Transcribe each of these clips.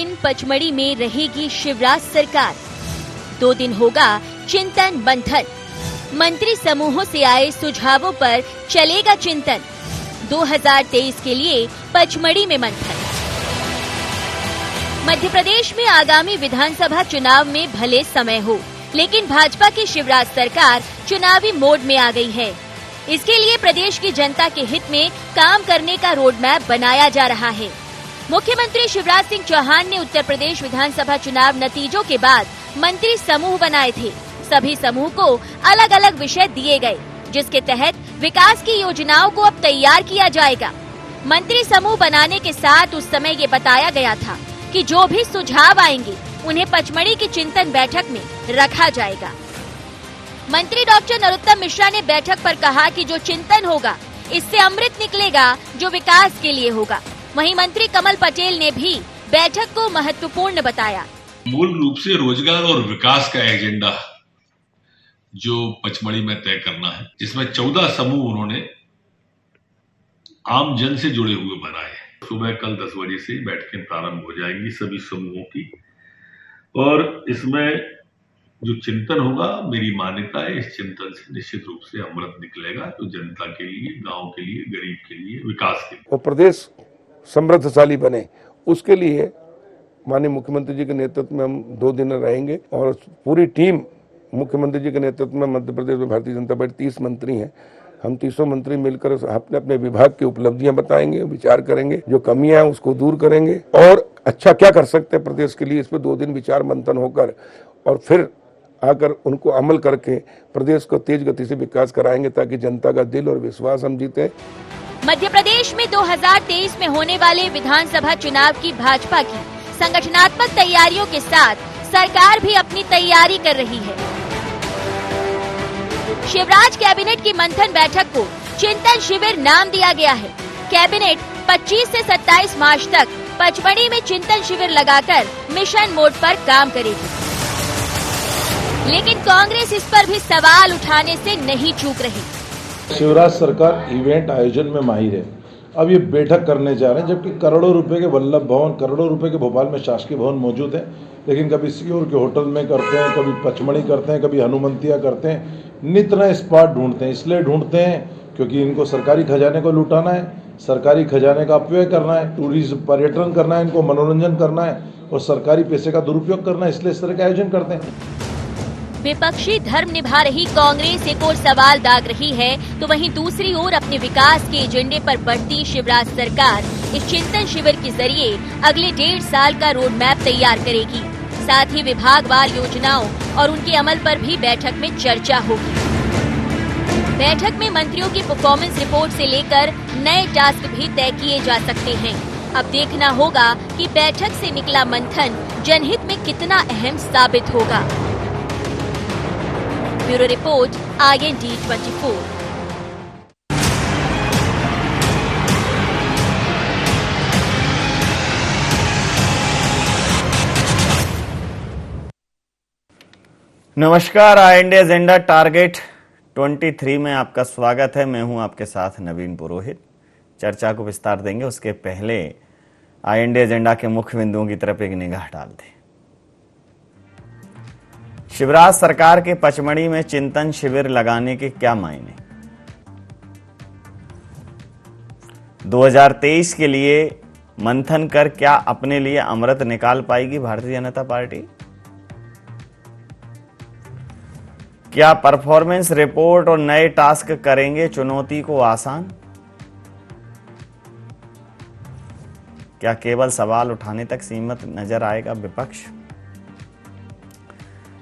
दिन पचमढ़ी में रहेगी शिवराज सरकार। 2 दिन होगा चिंतन मंथन। मंत्री समूहों से आए सुझावों पर चलेगा चिंतन। 2023 के लिए पचमढ़ी में मंथन। मध्य प्रदेश में आगामी विधानसभा चुनाव में भले समय हो, लेकिन भाजपा की शिवराज सरकार चुनावी मोड में आ गई है। इसके लिए प्रदेश की जनता के हित में काम करने का रोड मैप बनाया जा रहा है। मुख्यमंत्री शिवराज सिंह चौहान ने उत्तर प्रदेश विधानसभा चुनाव नतीजों के बाद मंत्री समूह बनाए थे। सभी समूह को अलग अलग विषय दिए गए, जिसके तहत विकास की योजनाओं को अब तैयार किया जाएगा। मंत्री समूह बनाने के साथ उस समय ये बताया गया था कि जो भी सुझाव आएंगे उन्हें पचमढ़ी की चिंतन बैठक में रखा जाएगा। मंत्री डॉक्टर नरोत्तम मिश्रा ने बैठक पर कहा कि जो चिंतन होगा इससे अमृत निकलेगा जो विकास के लिए होगा। वहीं मंत्री कमल पटेल ने भी बैठक को महत्वपूर्ण बताया। मूल रूप से रोजगार और विकास का एजेंडा जो पचमढ़ी में तय करना है, जिसमें 14 समूह उन्होंने आम जन से जुड़े हुए बनाए। सुबह कल 10 बजे से बैठकें प्रारंभ हो जाएंगी सभी समूहों की, और इसमें जो चिंतन होगा, मेरी मान्यता है इस चिंतन से निश्चित रूप से अमृत निकलेगा जो जनता के लिए, गांव के लिए, गरीब के लिए, विकास के लिए और प्रदेश समृद्धशाली बने, उसके लिए माननीय मुख्यमंत्री जी के नेतृत्व में हम 2 दिन रहेंगे और पूरी टीम मुख्यमंत्री जी के नेतृत्व में मध्य प्रदेश में भारतीय जनता पार्टी 30 मंत्री हैं। हम 30 मंत्री मिलकर अपने अपने विभाग की उपलब्धियां बताएंगे, विचार करेंगे, जो कमियां हैं उसको दूर करेंगे और अच्छा क्या कर सकते हैं प्रदेश के लिए, इस पर 2 दिन विचार मंथन होकर और फिर आकर उनको अमल करके प्रदेश को तेज गति से विकास कराएंगे ताकि जनता का दिल और विश्वास हम जीते। मध्य प्रदेश में 2023 में होने वाले विधानसभा चुनाव की भाजपा की संगठनात्मक तैयारियों के साथ सरकार भी अपनी तैयारी कर रही है। शिवराज कैबिनेट की मंथन बैठक को चिंतन शिविर नाम दिया गया है। कैबिनेट 25 से 27 मार्च तक पचमढ़ी में चिंतन शिविर लगाकर मिशन मोड पर काम करेगी। लेकिन कांग्रेस इस पर भी सवाल उठाने से नहीं चूक रही। शिवराज सरकार इवेंट आयोजन में माहिर है। अब ये बैठक करने जा रहे हैं, जबकि करोड़ों रुपए के वल्लभ भवन, करोड़ों रुपए के भोपाल में शासकीय भवन मौजूद है, लेकिन कभी सियोर के होटल में करते हैं, कभी पचमढ़ी करते हैं, कभी हनुमंतिया करते हैं। नित नए स्पॉट ढूंढते हैं, इसलिए ढूंढते हैं क्योंकि इनको सरकारी खजाने को लुटाना है, सरकारी खजाने का अपव्यय करना है, टूरिज्म पर्यटन करना है, इनको मनोरंजन करना है और सरकारी पैसे का दुरुपयोग करना है, इसलिए इस तरह के आयोजन करते हैं। विपक्षी धर्म निभा रही कांग्रेस एक और सवाल दाग रही है, तो वहीं दूसरी ओर अपने विकास के एजेंडे पर बढ़ती शिवराज सरकार इस चिंतन शिविर के जरिए अगले 1.5 साल का रोड मैप तैयार करेगी। साथ ही विभागवार योजनाओं और उनके अमल पर भी बैठक में चर्चा होगी। बैठक में मंत्रियों की परफॉर्मेंस रिपोर्ट से लेकर नए टास्क भी तय किए जा सकते हैं। अब देखना होगा कि बैठक से निकला मंथन जनहित में कितना अहम साबित होगा। Bureau report, IND 24। नमस्कार, IND एजेंडा टारगेट 23 में आपका स्वागत है। मैं हूं आपके साथ नवीन पुरोहित। चर्चा को विस्तार देंगे, उसके पहले IND एजेंडा के मुख्य बिंदुओं की तरफ एक निगाह डाल दें। शिवराज सरकार के पचमढ़ी में चिंतन शिविर लगाने के क्या मायने? 2023 के लिए मंथन कर क्या अपने लिए अमृत निकाल पाएगी भारतीय जनता पार्टी? क्या परफॉर्मेंस रिपोर्ट और नए टास्क करेंगे चुनौती को आसान? क्या केवल सवाल उठाने तक सीमित नजर आएगा विपक्ष?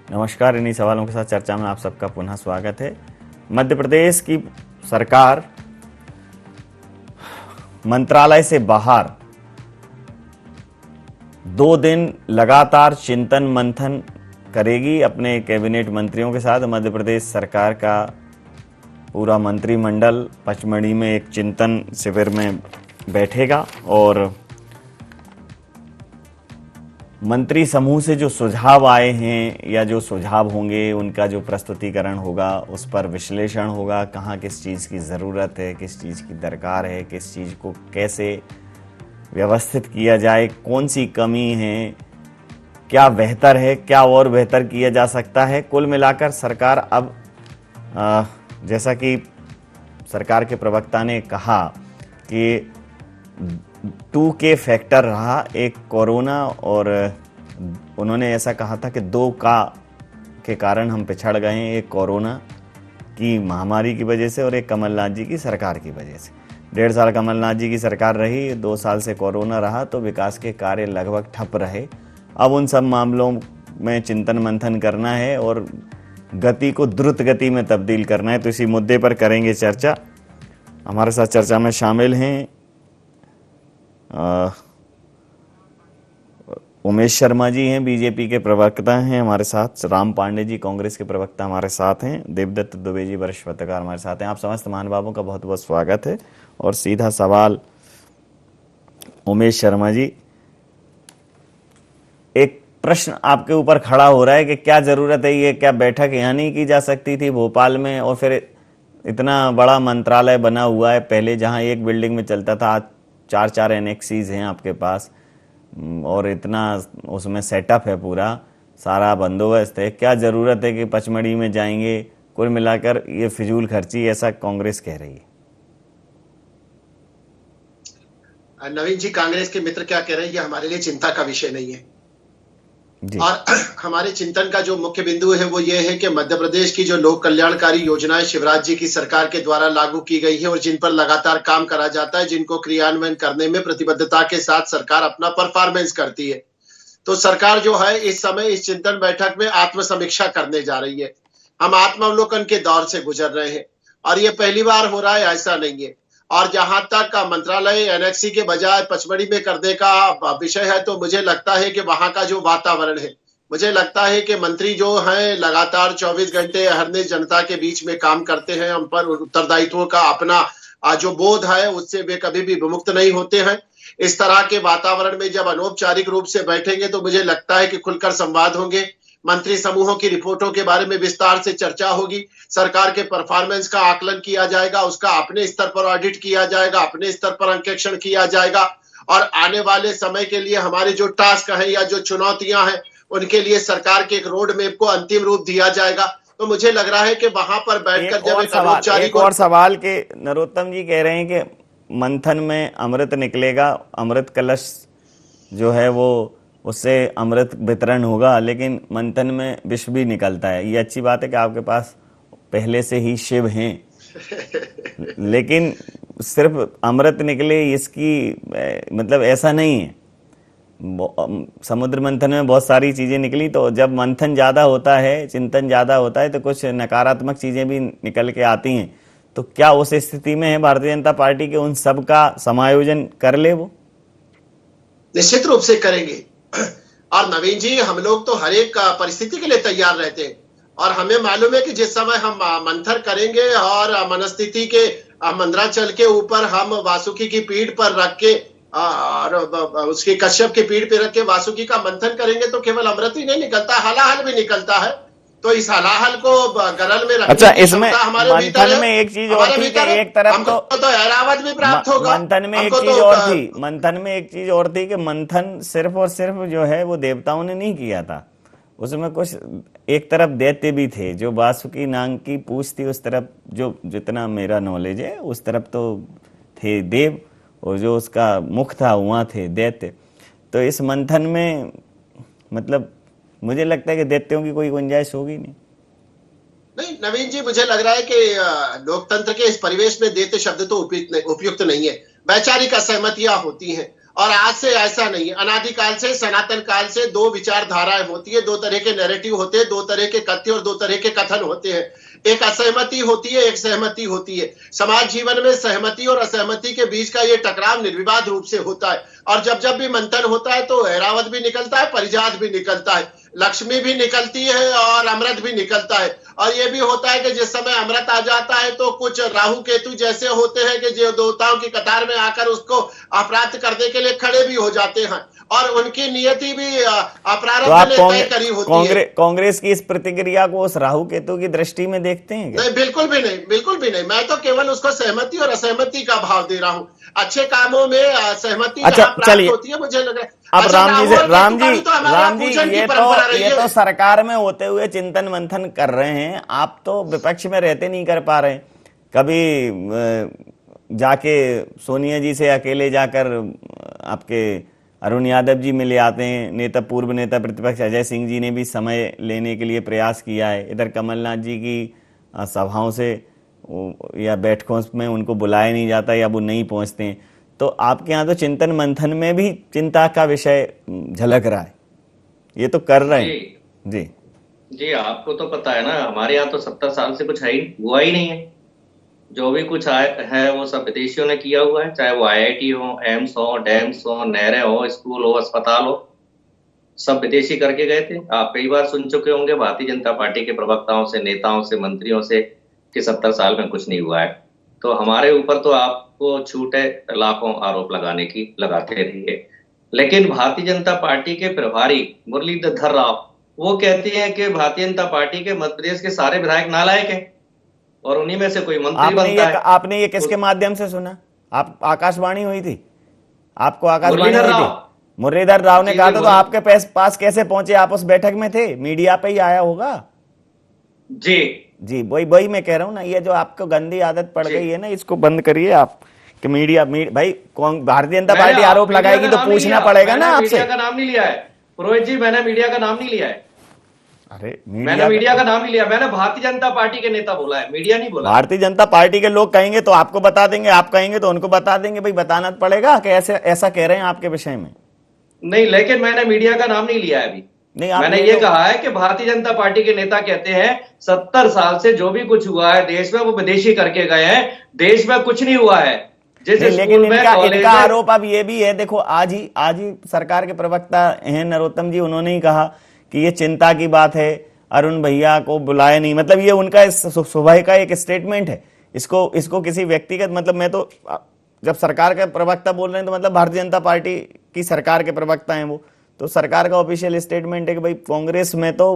नमस्कार, इन्हीं सवालों के साथ चर्चा में आप सबका पुनः स्वागत है। मध्य प्रदेश की सरकार मंत्रालय से बाहर 2 दिन लगातार चिंतन मंथन करेगी अपने कैबिनेट मंत्रियों के साथ। मध्य प्रदेश सरकार का पूरा मंत्रिमंडल पचमढ़ी में एक चिंतन शिविर में बैठेगा और मंत्री समूह से जो सुझाव आए हैं या जो सुझाव होंगे उनका जो प्रस्तुतिकरण होगा, उस पर विश्लेषण होगा। कहाँ किस चीज़ की ज़रूरत है, किस चीज़ की दरकार है, किस चीज़ को कैसे व्यवस्थित किया जाए, कौन सी कमी है, क्या बेहतर है, क्या और बेहतर किया जा सकता है। कुल मिलाकर सरकार अब जैसा कि सरकार के प्रवक्ता ने कहा कि 2K फैक्टर रहा, एक कोरोना, और उन्होंने ऐसा कहा था कि 2 के कारण हम पिछड़ गए हैं, एक कोरोना की महामारी की वजह से और एक कमलनाथ जी की सरकार की वजह से। 1.5 साल कमलनाथ जी की सरकार रही, 2 साल से कोरोना रहा, तो विकास के कार्य लगभग ठप रहे। अब उन सब मामलों में चिंतन मंथन करना है और गति को द्रुत गति में तब्दील करना है। तो इसी मुद्दे पर करेंगे चर्चा। हमारे साथ चर्चा में शामिल हैं उमेश शर्मा जी हैं, बीजेपी के प्रवक्ता हैं हमारे साथ। राम पांडे जी कांग्रेस के प्रवक्ता हमारे साथ हैं। देवदत्त दुबे जी वरिष्ठ पत्रकार हमारे साथ हैं। आप समस्त महानुभावों का बहुत बहुत स्वागत है। और सीधा सवाल उमेश शर्मा जी, एक प्रश्न आपके ऊपर खड़ा हो रहा है कि क्या जरूरत है, ये क्या बैठक यहाँ नहीं की जा सकती थी भोपाल में? और फिर इतना बड़ा मंत्रालय बना हुआ है, पहले जहाँ एक बिल्डिंग में चलता था आज 4 एनेक्सीज हैं आपके पास, और इतना उसमें सेटअप है, पूरा सारा बंदोबस्त है। क्या जरूरत है कि पचमढ़ी में जाएंगे? कुल मिलाकर ये फिजूल खर्ची, ऐसा कांग्रेस कह रही है। नवीन जी, कांग्रेस के मित्र क्या कह रहे हैं, ये हमारे लिए चिंता का विषय नहीं है। और हमारे चिंतन का जो मुख्य बिंदु है वो ये है कि मध्य प्रदेश की जो लोक कल्याणकारी योजनाएं शिवराज जी की सरकार के द्वारा लागू की गई है और जिन पर लगातार काम करा जाता है, जिनको क्रियान्वयन करने में प्रतिबद्धता के साथ सरकार अपना परफॉर्मेंस करती है, तो सरकार जो है इस समय इस चिंतन बैठक में आत्मसमीक्षा करने जा रही है। हम आत्मावलोकन के दौर से गुजर रहे हैं और ये पहली बार हो रहा है, ऐसा नहीं है। और जहां तक मंत्रालय एनेक्सी के बजाय पचमढ़ी में करने का विषय है, तो मुझे लगता है कि वहां का जो वातावरण है, मुझे लगता है कि मंत्री जो हैं लगातार 24 घंटे अहरनिश जनता के बीच में काम करते हैं। उन पर उत्तरदायित्वों का अपना जो बोध है उससे वे कभी भी विमुक्त नहीं होते हैं। इस तरह के वातावरण में जब अनौपचारिक रूप से बैठेंगे तो मुझे लगता है कि खुलकर संवाद होंगे, मंत्री समूहों की रिपोर्टों के बारे में विस्तार से चर्चा होगी, सरकार के परफॉर्मेंस का आकलन किया जाएगा, उसका अपने स्तर पर ऑडिट किया जाएगा, अपने स्तर पर अंकेक्षण किया जाएगा और आने वाले समय के लिए हमारे जो टास्क है या जो चुनौतियां हैं उनके लिए सरकार के एक रोड मैप को अंतिम रूप दिया जाएगा। तो मुझे लग रहा है कि वहां पर बैठकर जब एक और सवाल के नरोत्तम जी कह रहे हैं कि मंथन में अमृत निकलेगा, अमृत कलश जो है वो उससे अमृत वितरण होगा, लेकिन मंथन में विष भी निकलता है। ये अच्छी बात है कि आपके पास पहले से ही शिव हैं, लेकिन सिर्फ अमृत निकले इसकी मतलब ऐसा नहीं है। समुद्र मंथन में बहुत सारी चीजें निकली, तो जब मंथन ज्यादा होता है, चिंतन ज्यादा होता है, तो कुछ नकारात्मक चीजें भी निकल के आती हैं। तो क्या उस स्थिति में है भारतीय जनता पार्टी के उन सब का समायोजन कर ले? वो निश्चित रूप से करेंगे। और नवीन जी, हम लोग तो हर एक परिस्थिति के लिए तैयार रहते हैं और हमें मालूम है कि जिस समय हम मंथन करेंगे और मनस्थिति के मंदराचल के ऊपर हम वासुकी की पीठ पर रख के और उसके कश्यप की पीठ पे रख के वासुकी का मंथन करेंगे तो केवल अमृत ही नहीं निकलता, हलाहल भी निकलता है। तो इस हलाहल को गरल में रखने अच्छा, इसमें मंथन में एक चीज और थी कि एक तरफ तो एरावत भी प्राप्त होगा। मंथन में एक चीज और थी, मंथन में एक चीज और थी कि मंथन सिर्फ और सिर्फ जो है वो देवताओं ने नहीं किया था, उसमें कुछ एक तरफ दैत्य भी थे जो वासुकी नाग की पूछ थी उस तरफ, जो जितना मेरा नॉलेज है उस तरफ तो थे देव और जो उसका मुख था वहाँ थे दैत्य। तो इस मंथन में मतलब मुझे लगता है कि दैत्यों की कोई गुंजाइश होगी नहीं। नवीन जी, मुझे लग रहा है कि लोकतंत्र के इस परिवेश में दैत्य शब्द तो उपयुक्त नहीं है। वैचारिक असहमतियां होती हैं और आज से ऐसा नहीं है, अनादिकाल से सनातन काल से दो विचारधाराएं होती है, दो तरह के नैरेटिव होते हैं, दो तरह के कथ्य और दो तरह के कथन होते हैं। एक असहमति होती है, एक सहमति होती है। समाज जीवन में सहमति और असहमति के बीच का ये टकराव निर्विवाद रूप से होता है और जब जब भी मंथन होता है तो ऐरावत भी निकलता है, परिजात भी निकलता है, लक्ष्मी भी निकलती है और अमृत भी निकलता है। और ये भी होता है कि जिस समय अमृत आ जाता है तो कुछ राहु केतु जैसे होते हैं कि जो देवताओं की कतार में आकर उसको प्राप्त करने के लिए खड़े भी हो जाते हैं और उनकी नियति भी तो प्रारंभ आप में तय करी होती है। कांग्रेस की इस प्रतिक्रिया को उस राहु केतु की दृष्टि में देखते हैं क्या? नहीं, बिल्कुल भी नहीं, बिल्कुल भी नहीं। मैं तो केवल उसको सहमति और असहमति का भाव दे रहा हूँ। अच्छे कामों में सहमति अच्छा, जहाँ प्राप्त चलिए। होती है, मुझे लग रहा है। अब अच्छा, राम जी ये तो सरकार में होते हुए चिंतन मंथन कर रहे हैं, आप तो विपक्ष में रहते नहीं कर पा रहे। कभी जाके सोनिया जी से अकेले जाकर आपके अरुण यादव जी मिले आते हैं, पूर्व नेता प्रतिपक्ष अजय सिंह जी ने भी समय लेने के लिए प्रयास किया है। इधर कमलनाथ जी की सभाओं से या बैठकों में उनको बुलाया नहीं जाता या वो नहीं पहुंचते हैं। तो आपके यहाँ तो चिंतन मंथन में भी चिंता का विषय झलक रहा है, ये तो कर रहे हैं। जी जी, आपको तो पता है ना, हमारे यहाँ तो 70 साल से कुछ हुआ ही नहीं है। जो भी कुछ है वो सब विदेशियों ने किया हुआ है, चाहे वो IIT हो, एम्स हो, डैम्स हो, नहरें हो, स्कूल हो, अस्पताल हो, सब विदेशी करके गए थे। आप कई बार सुन चुके होंगे भारतीय जनता पार्टी के प्रवक्ताओं से, नेताओं से, मंत्रियों से कि 70 साल में कुछ नहीं हुआ है। तो हमारे ऊपर तो आपको छूट है लाखों आरोप लगाने की, लगाते रहिए। लेकिन भारतीय जनता पार्टी के प्रभारी मुरलीधर राव वो कहते हैं कि भारतीय जनता पार्टी के मध्य प्रदेश के सारे विधायक नालायक हैं और उन्हीं में से कोई मंत्री बनता है। आपने ये किसके माध्यम से सुना? आप आकाशवाणी हुई थी, आपको आकाशवाणी हुई थी, मुरलीधर राव ने कहा था, तो आपके पास कैसे पहुंचे? आप उस बैठक में थे, मीडिया पे ही आया होगा। जी वही मैं कह रहा हूँ ना, ये जो आपको गंदी आदत पड़ गई है ना, इसको बंद करिए आप कि मीडिया भाई भारतीय जनता पार्टी आरोप लगाएगी तो पूछना पड़ेगा ना आपसे। मीडिया का नाम नहीं लिया है पुरोहित जी, मैंने मीडिया का नाम नहीं लिया है। अरे मैंने मीडिया का नाम नहीं लिया, मैंने भारतीय जनता पार्टी के नेता बोला है, मीडिया नहीं बोला। भारतीय जनता पार्टी के लोग कहेंगे तो आपको बता देंगे, आप कहेंगे तो उनको बता देंगे। भाई बताना पड़ेगा कि ऐसा कह रहे हैं आपके विषय में। नहीं, लेकिन मैंने मीडिया का नाम नहीं लिया है अभी। नहीं, मैंने ये कहा है कि भारतीय जनता पार्टी के नेता कहते हैं 70 साल से जो भी कुछ हुआ है देश में वो विदेशी करके गए हैं, देश में कुछ नहीं हुआ है। लेकिन इनका आरोप अब ये भी है, देखो आज ही सरकार के प्रवक्ता हैं नरोत्तम जी, उन्होंने ही कहा कि ये चिंता की बात है, अरुण भैया को बुलाया नहीं। मतलब ये उनका सुबह का एक स्टेटमेंट है, इसको किसी व्यक्तिगत, मतलब मैं तो जब सरकार के प्रवक्ता बोल रहे हैं तो मतलब भारतीय जनता पार्टी की सरकार के प्रवक्ता हैं वो, तो सरकार का ऑफिशियल स्टेटमेंट है कि भाई कांग्रेस में तो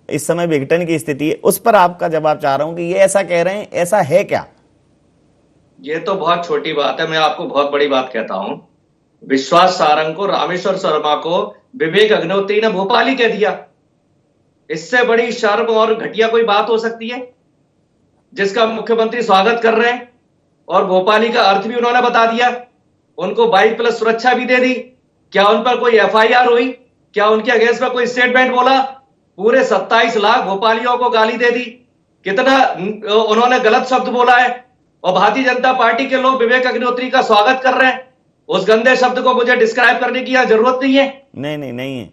इस समय विघटन की स्थिति है। उस पर आपका जवाब चाह रहा हूं कि ये ऐसा कह रहे हैं, ऐसा है क्या? ये तो बहुत छोटी बात है, मैं आपको बहुत बड़ी बात कहता हूं। विश्वास सारंग को, रामेश्वर शर्मा को विवेक अग्निहोत्री ने भोपाली कह दिया। इससे बड़ी शर्म और घटिया कोई बात हो सकती है, जिसका मुख्यमंत्री स्वागत कर रहे हैं? और भोपाली का अर्थ भी उन्होंने बता दिया, उनको 22+ सुरक्षा भी दे दी। क्या उन पर कोई FIR हुई? क्या उनके अगेंस्ट में कोई स्टेटमेंट बोला? पूरे 27 लाख भोपालियों को गाली दे दी। कितना उन्होंने गलत शब्द बोला है, और भारतीय जनता पार्टी के लोग विवेक अग्निहोत्री का स्वागत कर रहे हैं। उस गंदे शब्द को मुझे डिस्क्राइब करने की जरूरत नहीं है। नहीं है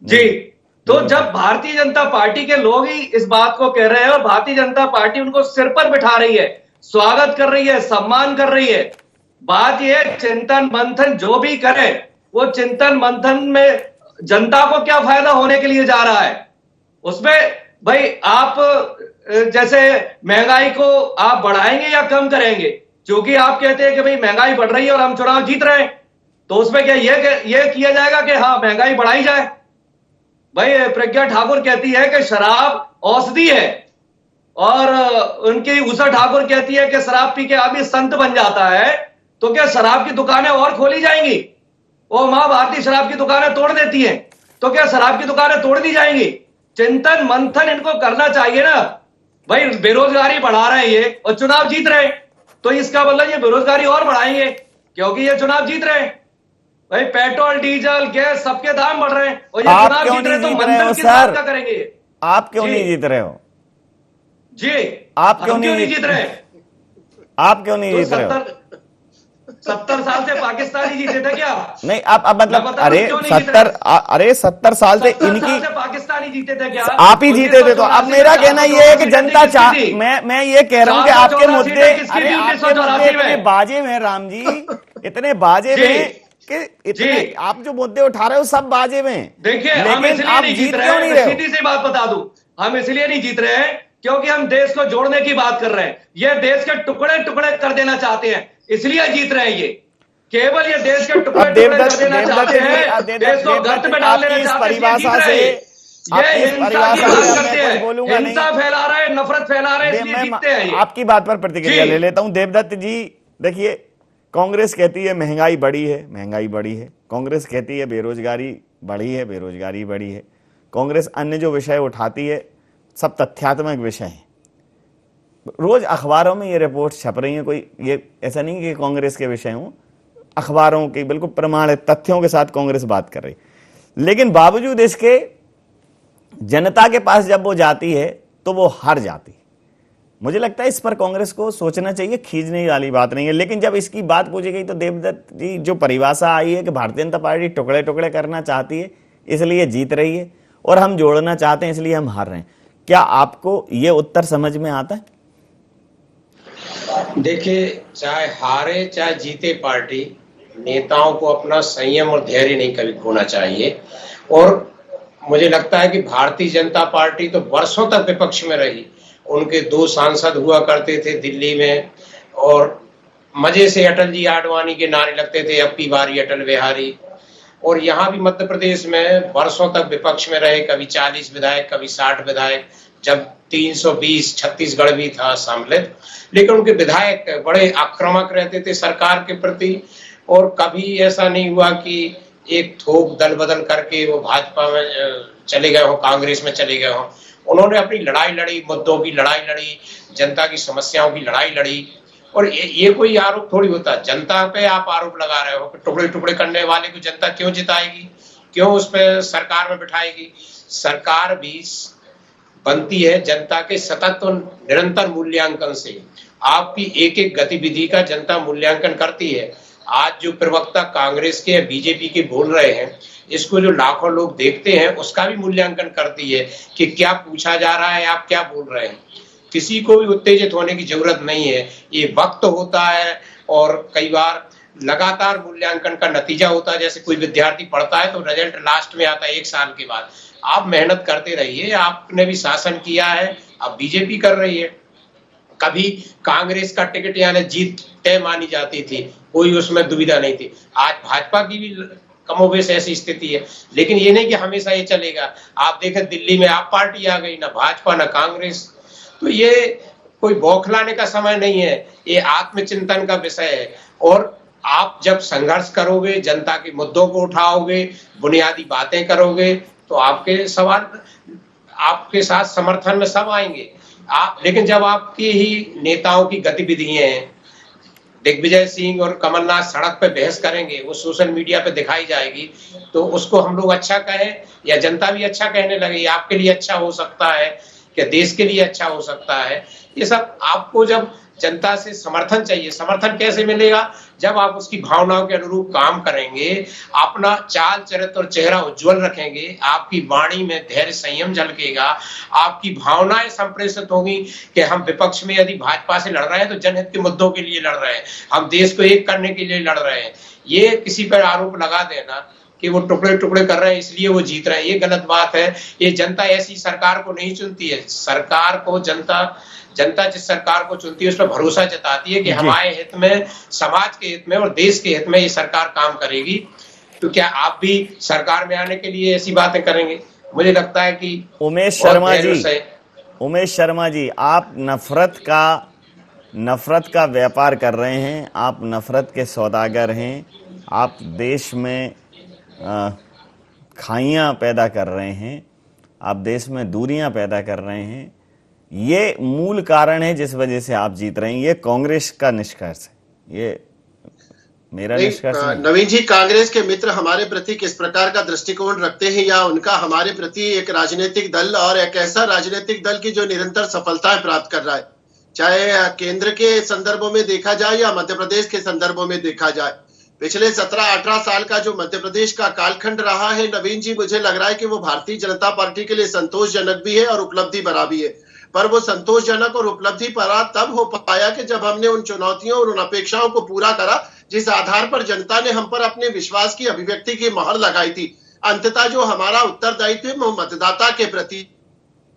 जी। तो जब भारतीय जनता पार्टी के लोग ही इस बात को कह रहे हैं और भारतीय जनता पार्टी उनको सिर पर बिठा रही है, स्वागत कर रही है, सम्मान कर रही है, बात यह चिंतन मंथन जो भी करे वो चिंतन मंथन में जनता को क्या फायदा होने के लिए जा रहा है? उसमें भाई आप जैसे महंगाई को आप बढ़ाएंगे या कम करेंगे? क्योंकि आप कहते हैं कि भाई महंगाई बढ़ रही है और हम चुनाव जीत रहे हैं, तो उसमें क्या ये किया जाएगा कि हाँ महंगाई बढ़ाई जाए? भाई प्रज्ञा ठाकुर कहती है कि शराब औषधि है, और उनकी उषा ठाकुर कहती है कि शराब पी के आदमी संत बन जाता है, तो क्या शराब की दुकानें और खोली जाएंगी? वो मां भारती शराब की दुकानें तोड़ देती है, तो क्या शराब की दुकानें तोड़ दी जाएंगी? चिंतन मंथन इनको करना चाहिए ना भाई। बेरोजगारी बढ़ा रहे हैं ये और चुनाव जीत रहे हैं, तो इसका मतलब ये बेरोजगारी और बढ़ाएंगे क्योंकि ये चुनाव जीत रहे हैं। भाई पेट्रोल, डीजल, गैस सबके दाम बढ़ रहे हैं और ये चुनाव जीत रहे हैं, तो मंथन किस बात का करेंगे? आप क्यों नहीं जीत रहे हो? जी, आप क्यों नहीं जीत रहे? आप क्यों नहीं जीत रहे हो? 70 साल से पाकिस्तानी जीते थे क्या? नहीं, अब मतलब अरे 70 साल से इनकी पाकिस्तानी जीते थे क्या? आप ही जीते थे। तो अब मेरा कहना ये है कि जनता मैं ये कह रहा हूं कि आपके मुद्दे, अरे आपके मुद्दे इतने बाजे हैं राम जी, इतने बाजे हैं कि इतने आप जो मुद्दे उठा रहे हो सब बाजे में। देखिए, हम इसलिए नहीं जीत रहे हैं, सीधी सी बात बता दूं, हम इसलिए नहीं जीत रहे हैं क्योंकि हम देश को जोड़ने की बात कर रहे हैं। ये देश के टुकड़े टुकड़े कर देना चाहते हैं, इसलिए जीत रहे हैं ये। केवल ये देश के टुकड़े टुकड़े कर देना चाहते हैं, देश को गर्त में डाल देना चाहते हैं। ये हिंसा की बात करते हैं, हिंसा फैला रहे हैं, नफरत फैला रहे हैं, इसलिए जीतते हैं। आपकी बात पर प्रतिक्रिया ले लेता हूं। देवदत्त जी, देखिए, कांग्रेस कहती है महंगाई बढ़ी है, महंगाई बढ़ी है। कांग्रेस कहती है बेरोजगारी बढ़ी है, बेरोजगारी बढ़ी है। कांग्रेस अन्य जो विषय उठाती है सब तथ्यात्मक विषय हैं। रोज अखबारों में ये रिपोर्ट छप रही है, कोई ये ऐसा नहीं कि कांग्रेस के विषय हों, अखबारों के बिल्कुल प्रमाणित तथ्यों के साथ कांग्रेस बात कर रही। लेकिन बावजूद इसके जनता के पास जब वो जाती है तो वो हार जाती है। मुझे लगता है इस पर कांग्रेस को सोचना चाहिए, खींचने वाली बात नहीं है। लेकिन जब इसकी बात पूछी गई तो देवदत्त जी, जो परिभाषा आई है कि भारतीय जनता पार्टी टुकड़े टुकड़े करना चाहती है इसलिए जीत रही है और हम जोड़ना चाहते हैं इसलिए हम हार रहे हैं, क्या आपको ये उत्तर समझ में आता है? देखिए, चाहे हारे चाहे जीते पार्टी, नेताओं को अपना संयम और धैर्य नहीं कभी खोना चाहिए। और मुझे लगता है कि भारतीय जनता पार्टी तो वर्षों तक विपक्ष में रही। उनके 2 सांसद हुआ करते थे दिल्ली में और मजे से अटल जी आडवाणी के नारे लगते थे, अब की बारी अटल बिहारी। और यहाँ भी मध्य प्रदेश में वर्षों तक विपक्ष में रहे, कभी 40 विधायक, कभी 60 विधायक, जब 320 छत्तीसगढ़ भी था सम्मिलित। लेकिन उनके विधायक बड़े आक्रामक रहते थे सरकार के प्रति और कभी ऐसा नहीं हुआ कि एक थोक दल बदल करके वो भाजपा में चले गए हो, कांग्रेस में चले गए हो। उन्होंने अपनी लड़ाई लड़ी, मुद्दों की लड़ाई लड़ी, जनता की समस्याओं की लड़ाई लड़ी। और ये कोई आरोप थोड़ी होता, जनता पे आप आरोप लगा रहे हो कि टुकड़े टुकड़े करने वाले को जनता क्यों जिताएगी, क्यों उस पर सरकार में बिठाएगी। सरकार भी बनती है जनता के सतत और निरंतर मूल्यांकन से। आपकी एक एक गतिविधि का जनता मूल्यांकन करती है। आज जो प्रवक्ता कांग्रेस के या बीजेपी के बोल रहे हैं, इसको जो लाखों लोग देखते हैं, उसका भी मूल्यांकन करती है कि क्या पूछा जा रहा है, आप क्या बोल रहे हैं। किसी को भी उत्तेजित होने की जरूरत नहीं है, ये वक्त होता है और कई बार लगातार मूल्यांकन का नतीजा होता है। जैसे कोई विद्यार्थी पढ़ता है तो रिजल्ट लास्ट में आता है 1 साल के बाद। आप मेहनत करते रहिए, आपने भी शासन किया है, अब बीजेपी कर रही है। कभी कांग्रेस का टिकट यानी जीत तय मानी जाती थी, कोई उसमें दुविधा नहीं थी। आज भाजपा की भी कमोबेश ऐसी स्थिति है, लेकिन ये नहीं कि हमेशा ये चलेगा। आप देखें दिल्ली में आप पार्टी आ गई, ना भाजपा ना कांग्रेस। तो ये कोई बौखलाने का समय नहीं है, ये आत्मचिंतन का विषय है। और आप जब संघर्ष करोगे, जनता के मुद्दों को उठाओगे, बुनियादी बातें करोगे, तो आपके सवाल आपके साथ समर्थन में सब आएंगे। लेकिन जब आपकी ही नेताओं की गतिविधियां हैं, दिग्विजय सिंह और कमलनाथ सड़क पे बहस करेंगे, वो सोशल मीडिया पे दिखाई जाएगी, तो उसको हम लोग अच्छा कहें या जनता भी अच्छा कहने लगे, आपके लिए अच्छा हो सकता है, क्या देश के लिए अच्छा हो सकता है। ये सब आपको जब जनता से समर्थन चाहिए, समर्थन कैसे मिलेगा? जब आप उसकी भावनाओं के अनुरूप काम करेंगे, अपना चाल चरित्र और चेहरा उज्जवल रखेंगे, आपकी वाणी में धैर्य संयम झलकेगा, आपकी भावनाएं संप्रेषित होंगी कि हम विपक्ष में यदि भाजपा से लड़ रहे हैं तो जनहित के मुद्दों के लिए लड़ रहे हैं, हम देश को एक करने के लिए लड़ रहे हैं। ये किसी पर आरोप लगा देना कि वो टुकड़े टुकड़े कर रहे हैं इसलिए वो जीत रहे हैं, ये गलत बात है। ये जनता ऐसी सरकार को नहीं चुनती है। सरकार को जनता जिस सरकार को चुनती है उस पर भरोसा जताती है कि हमारे हित में, समाज के हित में और देश के हित में ये सरकार काम करेगी। तो क्या आप भी सरकार में आने के लिए ऐसी बातें करेंगे? मुझे लगता है कि उमेश शर्मा जी, आप नफरत का व्यापार कर रहे हैं, आप नफरत के सौदागर हैं, आप देश में खाइयां पैदा कर रहे हैं, आप देश में दूरियां पैदा कर रहे हैं। ये मूल कारण है जिस वजह से आप जीत रहे हैं। ये कांग्रेस का निष्कर्ष है, ये मेरा निष्कर्ष नहीं। नवीन जी, कांग्रेस के मित्र हमारे प्रति किस प्रकार का दृष्टिकोण रखते हैं, या उनका हमारे प्रति एक राजनीतिक दल और एक ऐसा राजनीतिक दल की जो निरंतर सफलताएं प्राप्त कर रहा है, चाहे केंद्र के संदर्भों में देखा जाए या मध्य प्रदेश के संदर्भों में देखा जाए। पिछले 17-18 साल का जो मध्य प्रदेश का कालखंड रहा है नवीन जी, मुझे लग रहा है कि वो भारतीय जनता पार्टी के लिए संतोषजनक भी है और उपलब्धि भरा भी है। पर वो संतोषजनक और उपलब्धि भरा तब हो पाया कि जब हमने उन चुनौतियों और उन अपेक्षाओं को पूरा करा जिस आधार पर जनता ने हम पर अपने विश्वास की अभिव्यक्ति की मोहर लगाई थी। अंततः जो हमारा उत्तरदायित्व है वो मतदाता के प्रति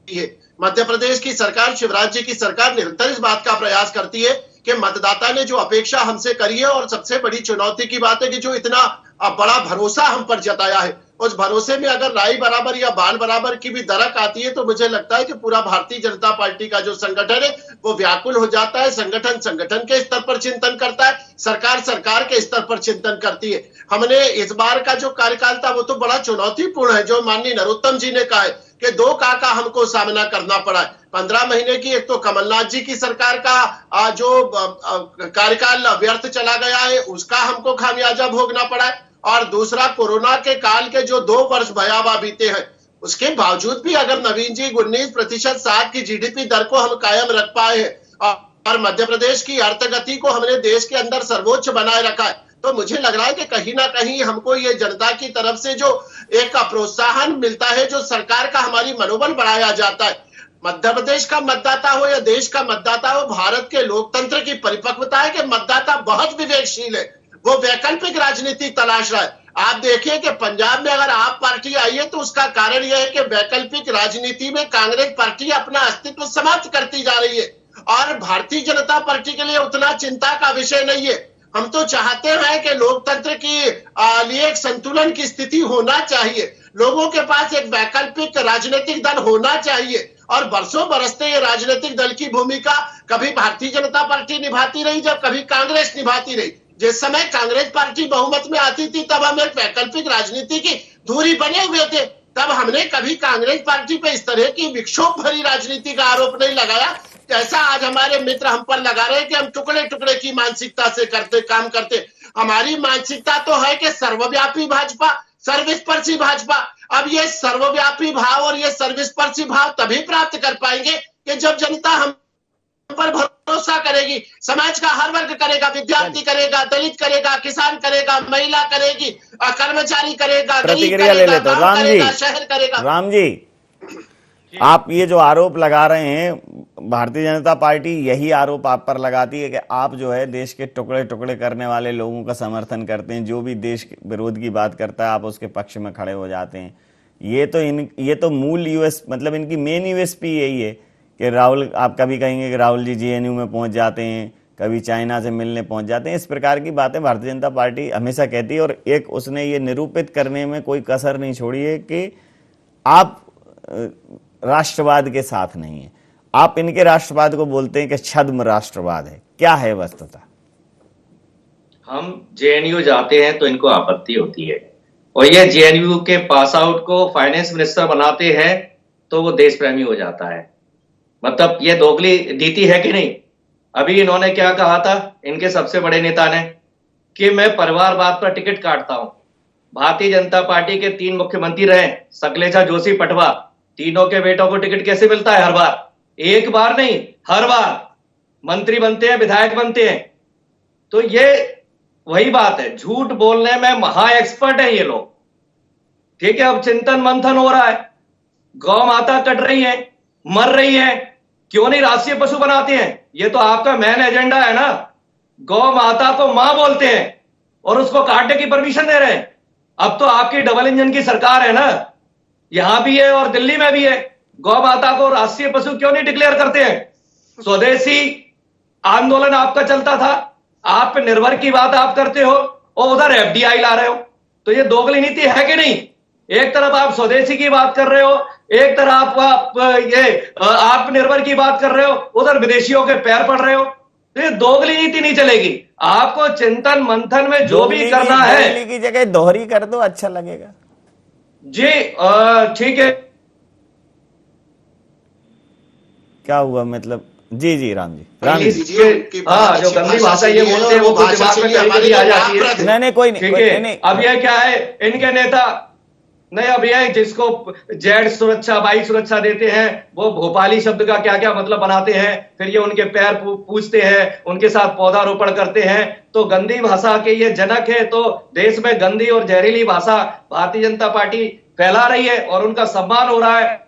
है। मध्य प्रदेश की सरकार, शिवराज जी की सरकार निरंतर इस बात का प्रयास करती है कि मतदाता ने जो अपेक्षा हमसे करी है, और सबसे बड़ी चुनौती की बात है कि जो इतना बड़ा भरोसा हम पर जताया है, उस भरोसे में अगर राई बराबर या बाल बराबर की भी दरक आती है तो मुझे लगता है कि पूरा भारतीय जनता पार्टी का जो संगठन है वो व्याकुल हो जाता है। संगठन संगठन के स्तर पर चिंतन करता है, सरकार सरकार के स्तर पर चिंतन करती है। हमने इस बार का जो कार्यकाल था वो तो बड़ा चुनौतीपूर्ण है, जो माननीय नरोत्तम जी ने कहा है कि 2 का हमको सामना करना पड़ा है। 15 महीने की एक तो कमलनाथ जी की सरकार का जो कार्यकाल व्यर्थ चला गया है उसका हमको खामियाजा भोगना पड़ा है, और दूसरा कोरोना के काल के जो 2 वर्ष भयावह बीते हैं उसके बावजूद भी अगर नवीन जी 19% 7 की जीडीपी दर को हम कायम रख पाए हैं और मध्य प्रदेश की अर्थगति को हमने देश के अंदर सर्वोच्च बनाए रखा है, तो मुझे लग रहा है कि कहीं ना कहीं हमको ये जनता की तरफ से जो एक प्रोत्साहन मिलता है, जो सरकार का हमारी मनोबल बढ़ाया जाता है। मध्य प्रदेश का मतदाता हो या देश का मतदाता हो, भारत के लोकतंत्र की परिपक्वता है कि मतदाता बहुत विवेकशील है, वो वैकल्पिक राजनीति तलाश रहा है। आप देखिए कि पंजाब में अगर आप पार्टी आई है तो उसका कारण यह है कि वैकल्पिक राजनीति में कांग्रेस पार्टी अपना अस्तित्व समाप्त करती जा रही है, और भारतीय जनता पार्टी के लिए उतना चिंता का विषय नहीं है। हम तो चाहते हैं कि लोकतंत्र की लिए एक संतुलन की स्थिति होना चाहिए, लोगों के पास एक वैकल्पिक राजनीतिक दल होना चाहिए, और बरसों बरसते ये राजनीतिक दल की भूमिका कभी भारतीय जनता पार्टी निभाती रही, जब कभी कांग्रेस निभाती रही। जिस समय कांग्रेस पार्टी बहुमत में आती थी तब हम एक वैकल्पिक राजनीति की धुरी बने हुए थे, तब हमने कभी कांग्रेस पार्टी पे इस तरह की विक्षोभ भरी राजनीति का आरोप नहीं लगाया जैसा आज हमारे मित्र हम पर लगा रहे हैं कि हम टुकड़े टुकड़े की मानसिकता से काम करते। हमारी मानसिकता तो है कि सर्वव्यापी भाजपा, सर्वस्पर्शी भाजपा। अब ये सर्वव्यापी भाव और ये सर्वस्पर्शी भाव तभी प्राप्त कर पाएंगे कि जब जनता हम पर भरोसा करेगी, समाज का हर वर्ग करेगा, विद्यार्थी करेगा, दलित करेगा, किसान करेगा, महिला करेगी, कर्मचारी करेगा, प्रतिक्रिया ले लेते हो राम जी। शहर करेगा। राम जी, आप ये जो आरोप लगा रहे हैं, भारतीय जनता पार्टी यही आरोप आप पर लगाती है कि आप जो है देश के टुकड़े टुकड़े करने वाले लोगों का समर्थन करते हैं, जो भी देश विरोध की बात करता है आप उसके पक्ष में खड़े हो जाते हैं। ये तो मूल मतलब इनकी मेन यूएसपी यही है कि राहुल, आप कभी कहेंगे कि राहुल जी जेएनयू में पहुंच जाते हैं, कभी चाइना से मिलने पहुंच जाते हैं, इस प्रकार की बातें भारतीय जनता पार्टी हमेशा कहती है। और एक उसने ये निरूपित करने में कोई कसर नहीं छोड़ी है कि आप राष्ट्रवाद के साथ नहीं है, आप इनके राष्ट्रवाद को बोलते हैं कि छद्म राष्ट्रवाद है। क्या है वस्तुतः? हम जेएनयू जाते हैं तो इनको आपत्ति होती है, और ये जेएनयू के पास आउट को फाइनेंस मिनिस्टर बनाते हैं तो वो देश प्रेमी हो जाता है। मतलब ये दोगली नीति है कि नहीं? अभी इन्होंने क्या कहा था, इनके सबसे बड़े नेता ने, कि मैं परिवारवाद पर टिकट काटता हूं। भारतीय जनता पार्टी के 3 मुख्यमंत्री रहे, शैलेजा जोशी, पटवा, तीनों के बेटों को टिकट कैसे मिलता है? हर बार, एक बार नहीं, हर बार मंत्री बनते हैं, विधायक बनते हैं। तो ये वही बात है, झूठ बोलने में महा एक्सपर्ट है ये लोग। ठीक है, अब चिंतन मंथन हो रहा है, गौ माता कट रही है, मर रही है, क्यों नहीं राष्ट्रीय पशु बनाते हैं? ये तो आपका मेन एजेंडा है ना। गौ माता को मां बोलते हैं और उसको काटने की परमिशन दे रहे हैं। अब तो आपकी डबल इंजन की सरकार है ना, यहां भी है और दिल्ली में भी है। गौ माता को राष्ट्रीय पशु क्यों नहीं डिक्लेयर करते हैं? स्वदेशी आंदोलन आपका चलता था, आप पे निर्भर की बात आप करते हो और उधर एफडीआई ला रहे हो। तो ये दोगली नीति है कि नहीं? एक तरफ आप स्वदेशी की बात कर रहे हो, एक तरफ आप ये आत्मनिर्भर की बात कर रहे हो, उधर विदेशियों के पैर पड़ रहे हो। तो ये दोगली नीति नहीं चलेगी। आपको चिंतन मंथन में जो भी करना है, दोगली की जगह दोहरी कर दो, अच्छा लगेगा जी। ठीक है, क्या हुआ मतलब? जी जी राम जी, हाँ, जो गंदी भाषा ये बोलते हैं वो कुछ दिमाग में कभी आ जाती है। नहीं, कोई नहीं, ठीक है। अब ये क्या है, इनके नेता नहीं, अब ये जिसको जेड सुरक्षा, बाइक सुरक्षा देते हैं, वो भोपाली शब्द का क्या क्या मतलब बनाते हैं, फिर ये उनके पैर पूछते हैं, उनके साथ पौधारोपण करते हैं। तो गंदी भाषा के ये जनक है। तो देश में गंदी और जहरीली भाषा भारतीय जनता पार्टी फैला रही है और उनका सम्मान हो रहा है।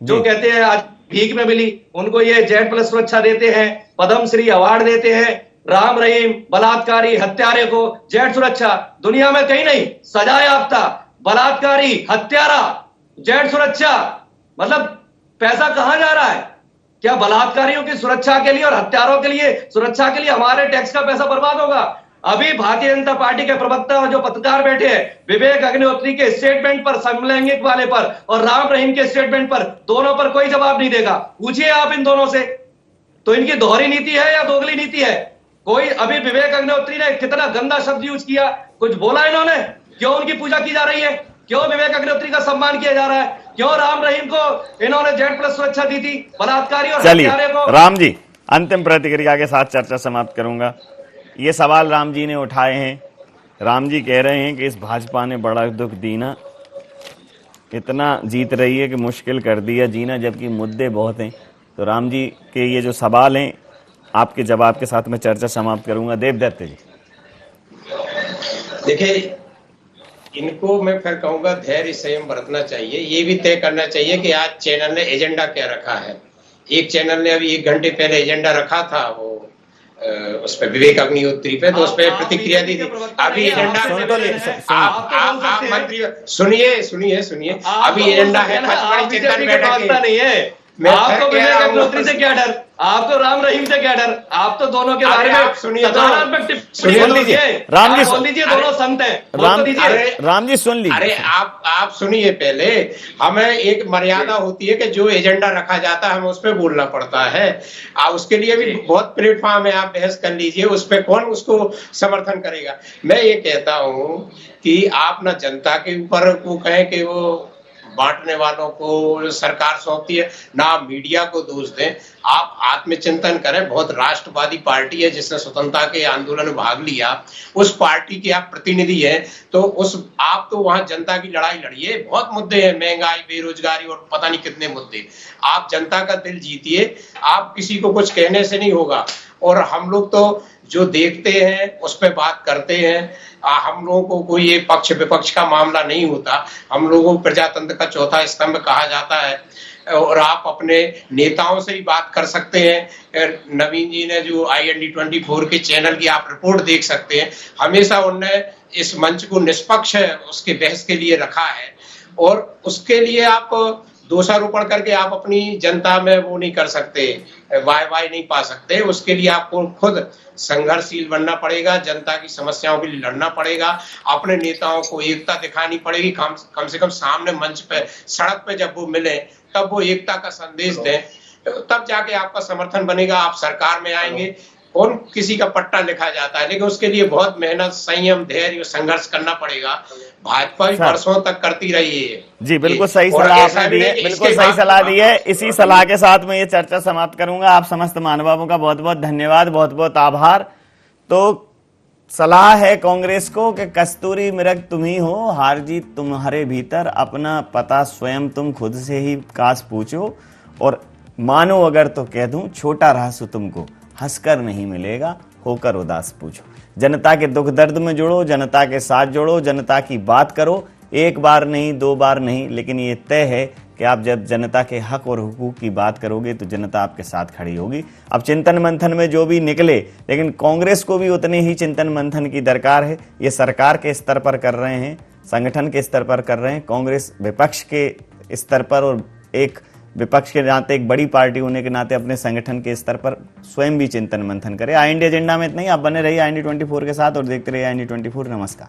जो कहते हैं आज भीख में मिली, उनको ये जेड प्लस सुरक्षा देते हैं, पद्मश्री अवार्ड देते हैं। राम रहीम बलात्कारी हत्यारे को जेड सुरक्षा, दुनिया में कहीं नहीं, सजा याफ्ता बलात्कारी हत्यारा जेड सुरक्षा। मतलब पैसा कहां जा रहा है? क्या बलात्कारियों की सुरक्षा के लिए और हत्यारों के लिए सुरक्षा के लिए हमारे टैक्स का पैसा बर्बाद होगा? अभी भारतीय जनता पार्टी के प्रवक्ता और जो पत्रकार बैठे हैं, विवेक अग्निहोत्री के स्टेटमेंट पर, समलैंगिक वाले पर और राम रहीम के स्टेटमेंट पर, दोनों पर कोई जवाब नहीं देगा। पूछिए आप इन दोनों से, तो इनकी दोहरी नीति है या दोगली नीति है? कोई अभी विवेक अग्निहोत्री ने कितना गंदा शब्द यूज किया, कुछ बोला इन्होंने? क्यों उनकी पूजा की जा रही है? क्यों विवेक अग्निहोत्री का सम्मान किया जा रहा है? क्यों राम रहीम को इन्होंने Z+ सुरक्षा दी थी, बलात्कारी और हत्यारे को? राम जी, अंतिम प्रतिक्रिया के साथ चर्चा समाप्त करूंगा। ये सवाल राम जी ने उठाए हैं। राम जी कह रहे हैं कि इस भाजपा ने बड़ा दुख दीना, इतना जीत रही है कि मुश्किल कर दिया जीना, जबकि मुद्दे बहुत हैं। तो राम जी के ये जो सवाल हैं, आपके जवाब के साथ मैं चर्चा समाप्त करूंगा। देवदत्त जी, देखिए, इनको मैं फिर कहूंगा धैर्य संयम बरतना चाहिए। ये भी तय करना चाहिए कि आज चैनल ने एजेंडा क्या रखा है। एक चैनल ने अभी 1 घंटे पहले एजेंडा रखा था, वो उस पर विवेक अग्निहोत्री पे, तो उस पर प्रतिक्रिया दी थी। अभी एजेंडा आप मंत्री सुनिए, अभी एजेंडा है पचमढ़ी चिंतन बैठक नहीं है। आपको विवेक अग्निहोत्री से क्या डर, आपको राम रहीम से क्या डर? आप तो दोनों के बारे में सकारात्मक टिप्पणी बोल दीजिए। राम जी बोल दीजिए, दोनों संत हैं, राम जी सुन लीजिए। अरे आप सुनिए, पहले हमें एक मर्यादा होती है कि जो एजेंडा रखा जाता है हमें उस पर बोलना पड़ता है। उसके लिए भी बहुत प्लेटफॉर्म है, आप बहस कर लीजिए, उस पर कौन उसको समर्थन करेगा। मैं ये कहता हूँ कि आप ना जनता के ऊपर वो कहें कि वो बांटने वालों को सरकार सौंपती है, ना मीडिया को दोष दें। आप आत्मचिंतन करें। बहुत राष्ट्रवादी पार्टी है जिसने स्वतंत्रता के आंदोलन में भाग लिया, उस पार्टी के आप प्रतिनिधि हैं, तो आप तो वहां जनता की लड़ाई लड़िए। बहुत मुद्दे हैं, महंगाई, बेरोजगारी और पता नहीं कितने मुद्दे। आप जनता का दिल जीतिए, आप किसी को कुछ कहने से नहीं होगा। और हम लोग तो जो देखते हैं उस पर बात करते हैं। हम लोगों को कोई ये पक्ष विपक्ष का मामला नहीं होता। हम लोगों को प्रजातंत्र का चौथा स्तंभ कहा जाता है और आप अपने नेताओं से ही बात कर सकते हैं। नवीन जी ने जो IND24 के चैनल की आप रिपोर्ट देख सकते हैं, हमेशा उनने इस मंच को निष्पक्ष उसके बहस के लिए रखा है और उसके लिए आप दोषारोपण करके आप अपनी जनता में वो नहीं कर सकते, वाह नहीं पा सकते। उसके लिए आपको खुद संघर्षशील बनना पड़ेगा, जनता की समस्याओं के लिए लड़ना पड़ेगा, अपने नेताओं को एकता दिखानी पड़ेगी। कम से कम सामने मंच पे, सड़क पे जब वो मिले तब वो एकता का संदेश दें, तब जाके आपका समर्थन बनेगा। आप सरकार में आएंगे, कौन किसी का पट्टा लिखा जाता है, लेकिन उसके लिए बहुत मेहनत, संयम, धैर्य, संघर्ष करना पड़ेगा। भाजपा भी वर्षों तक करती रही है। जी, बिल्कुल सही सलाह आपने दी है, बिल्कुल सही सलाह दी है। इसी सलाह के साथ मैं ये चर्चा समाप्त करूंगा। आप समस्त महानुभावों का बहुत बहुत धन्यवाद, बहुत बहुत आभार। तो सलाह है कांग्रेस को कि कस्तूरी मृग तुम ही हो, हार जीत तुम्हारे भीतर, अपना पता स्वयं तुम खुद से ही काश पूछो, और मानो अगर तो कह दूं छोटा रहस्य तुमको, हंसकर नहीं मिलेगा, होकर उदास पूछो। जनता के दुख दर्द में जुड़ो, जनता के साथ जुड़ो, जनता की बात करो, एक बार नहीं, 2 बार नहीं, लेकिन ये तय है कि आप जब जनता के हक और हुकूक की बात करोगे तो जनता आपके साथ खड़ी होगी। अब चिंतन मंथन में जो भी निकले, लेकिन कांग्रेस को भी उतने ही चिंतन मंथन की दरकार है। ये सरकार के स्तर पर कर रहे हैं, संगठन के स्तर पर कर रहे हैं, कांग्रेस विपक्ष के स्तर पर और एक विपक्ष के नाते, एक बड़ी पार्टी होने के नाते अपने संगठन के स्तर पर स्वयं भी चिंतन मंथन करे। IND एजेंडा में इतना ही। आप बने रहिए IND24 के साथ और देखते रहिए IND24। नमस्कार।